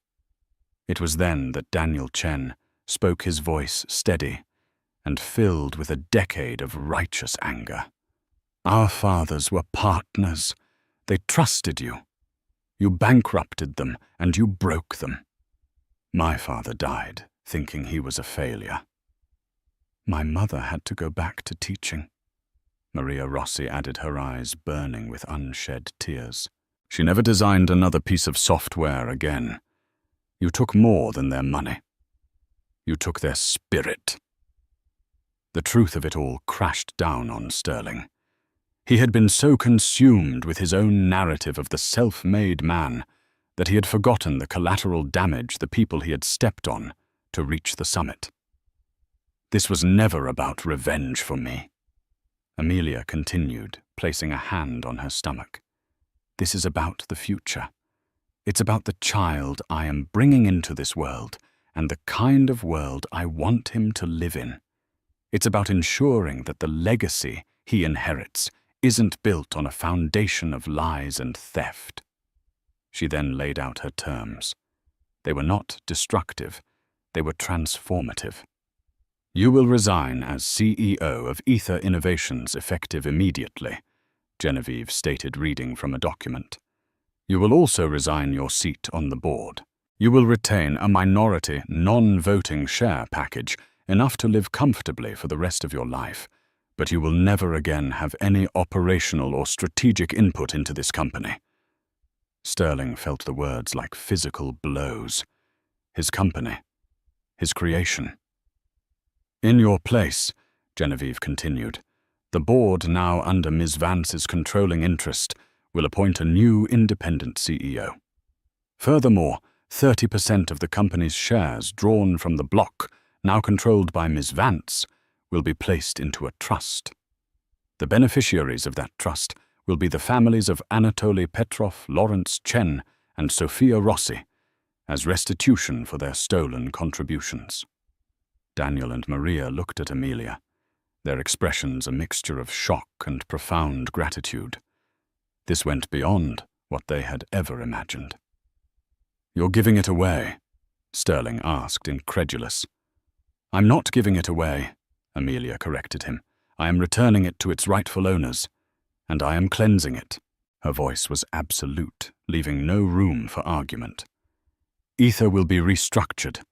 It was then that Daniel Chen spoke, his voice steady and filled with a decade of righteous anger. "Our fathers were partners. They trusted you. You bankrupted them, and you broke them. My father died, thinking he was a failure. My mother had to go back to teaching." Maria Rossi added, her eyes burning with unshed tears. "She never designed another piece of software again. You took more than their money. You took their spirit." The truth of it all crashed down on Sterling. He had been so consumed with his own narrative of the self-made man that he had forgotten the collateral damage the people he had stepped on to reach the summit. "This was never about revenge for me," Amelia continued, placing a hand on her stomach. "This is about the future. It's about the child I am bringing into this world and the kind of world I want him to live in. It's about ensuring that the legacy he inherits isn't built on a foundation of lies and theft." She then laid out her terms. They were not destructive, they were transformative. "You will resign as CEO of Ether Innovations effective immediately. Genevieve stated, reading from a document. "You will also resign your seat on the board. You will retain a minority, non-voting share package, enough to live comfortably for the rest of your life, but you will never again have any operational or strategic input into this company." Sterling felt the words like physical blows. His company. His creation. "In your place," Genevieve continued, "the board, now under Ms. Vance's controlling interest, will appoint a new independent CEO. Furthermore, 30% of the company's shares drawn from the block, now controlled by Ms. Vance, will be placed into a trust. The beneficiaries of that trust will be the families of Anatoly Petrov, Lawrence Chen, and Sophia Rossi, as restitution for their stolen contributions." Daniel and Maria looked at Amelia, their expressions a mixture of shock and profound gratitude. This went beyond what they had ever imagined. "You're giving it away?" Sterling asked, incredulous. "I'm not giving it away," Amelia corrected him. "I am returning it to its rightful owners, and I am cleansing it." Her voice was absolute, leaving no room for argument. "Ether will be restructured.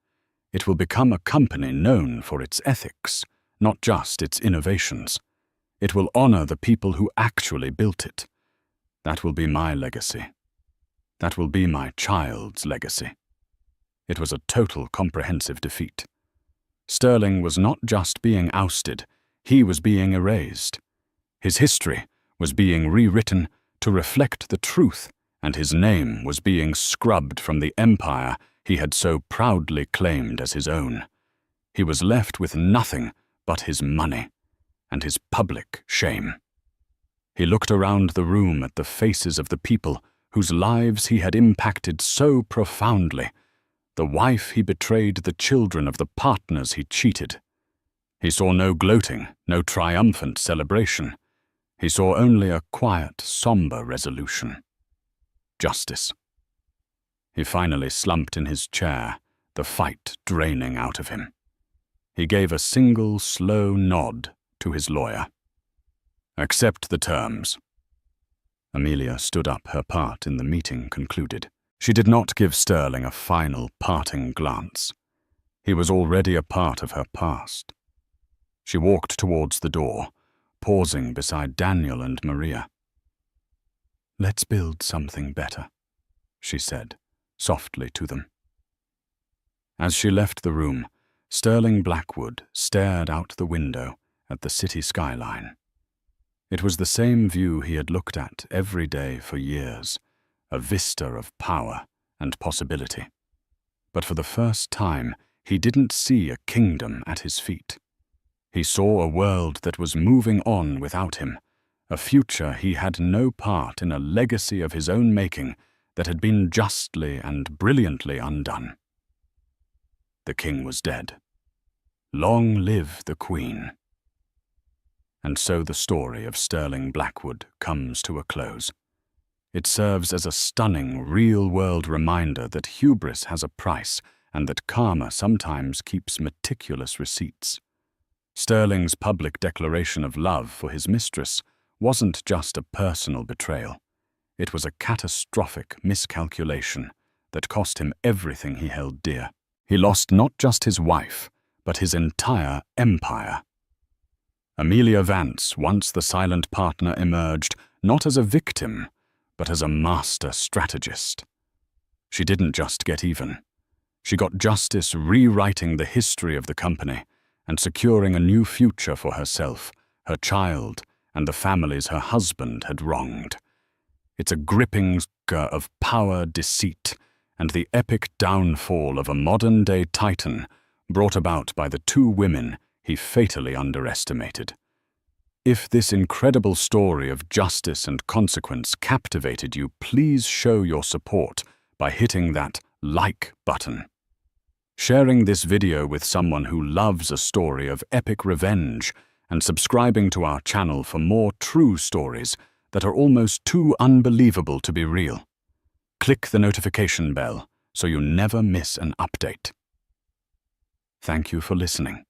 It will become a company known for its ethics, not just its innovations. It will honor the people who actually built it. That will be my legacy. That will be my child's legacy." It was a total, comprehensive defeat. Sterling was not just being ousted, he was being erased. His history was being rewritten to reflect the truth, and his name was being scrubbed from the empire he had so proudly claimed as his own. He was left with nothing but his money and his public shame. He looked around the room at the faces of the people whose lives he had impacted so profoundly, the wife he betrayed, the children of the partners he cheated. He saw no gloating, no triumphant celebration. He saw only a quiet, somber resolution. Justice. He finally slumped in his chair, the fight draining out of him. He gave a single, slow nod to his lawyer. "Accept the terms." Amelia stood up, her part in the meeting concluded. She did not give Sterling a final, parting glance. He was already a part of her past. She walked towards the door, pausing beside Daniel and Maria. "Let's build something better," she said, softly to them. As she left the room, Sterling Blackwood stared out the window at the city skyline. It was the same view he had looked at every day for years, a vista of power and possibility. But for the first time, he didn't see a kingdom at his feet. He saw a world that was moving on without him, a future he had no part in, a legacy of his own making that had been justly and brilliantly undone. The king was dead. Long live the queen. And so the story of Sterling Blackwood comes to a close. It serves as a stunning, real-world reminder that hubris has a price and that karma sometimes keeps meticulous receipts. Sterling's public declaration of love for his mistress wasn't just a personal betrayal. It was a catastrophic miscalculation that cost him everything he held dear. He lost not just his wife, but his entire empire. Amelia Vance, once the silent partner, emerged not as a victim, but as a master strategist. She didn't just get even. She got justice, rewriting the history of the company and securing a new future for herself, her child, and the families her husband had wronged. It's a gripping saga of power, deceit, and the epic downfall of a modern-day titan brought about by the two women he fatally underestimated. If this incredible story of justice and consequence captivated you, please show your support by hitting that like button. Sharing this video with someone who loves a story of epic revenge, and subscribing to our channel for more true stories that are almost too unbelievable to be real. Click the notification bell so you never miss an update. Thank you for listening.